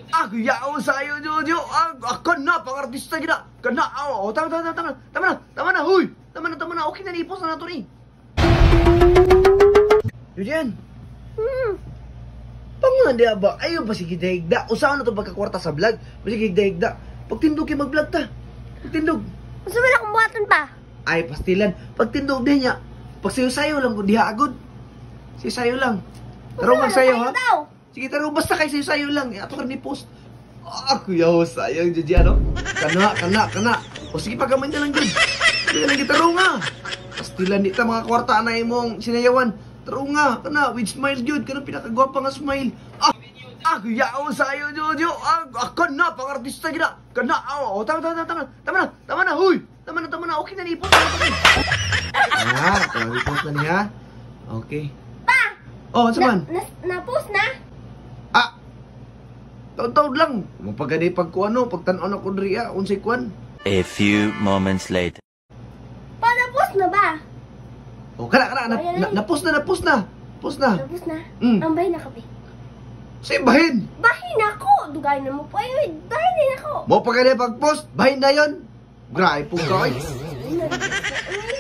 Ako yaon sa'yo, Jojo. Ako na, pang-artista gina. Kana, tama na, huy. Tama na, okay na, ipos na nato ni. Julian. Panganda ba? Ayaw ba sige dahigda? Usahan na ito pagkakwarta sa vlog. Sige dahigda. Pagtindog kayo mag-vlog ta. Pagtindog. Gusto mo na kung buhatan pa? Ay, pastilan. Pagtindog din niya. Pag sayo-sayo lang, diha agod. Sayo lang. Tarong ang sayo, ha? Sige, tarong. Basta kayo sayo lang. Ato ka ni post. Ako yaw, sayang, Julian, no? Kana. O sige, pagkamay na lang dyan. Sige lang, tarong nga. Pastilan, di ta mga kwarta na imong sinayawan. Tarong nga, kana, with smile, Jud. Kana pinakagwapa nga smile. Ako yaw sa'yo, Jojo. Ako na, pang-artista gina. Kana, tama na, huy. Tama na, okay na, ipos na nato. Ipos na niya. Okay. Pa! Oh, saman? Na-post na? Taon-taon lang. Mapagani pagkuano, pagtanaw na ko diriya, unsay kuan. A few moments later. Pa, na-post na ba? Oh, kana, na-post na. Na-post na? Ang bahay na kape. Sa bahin. Bahay na ako! Dugay na mo po. Ay, bahay na ako. Mo pagani pag-post, bahin na yon. Grabe po ka, oy. Ay,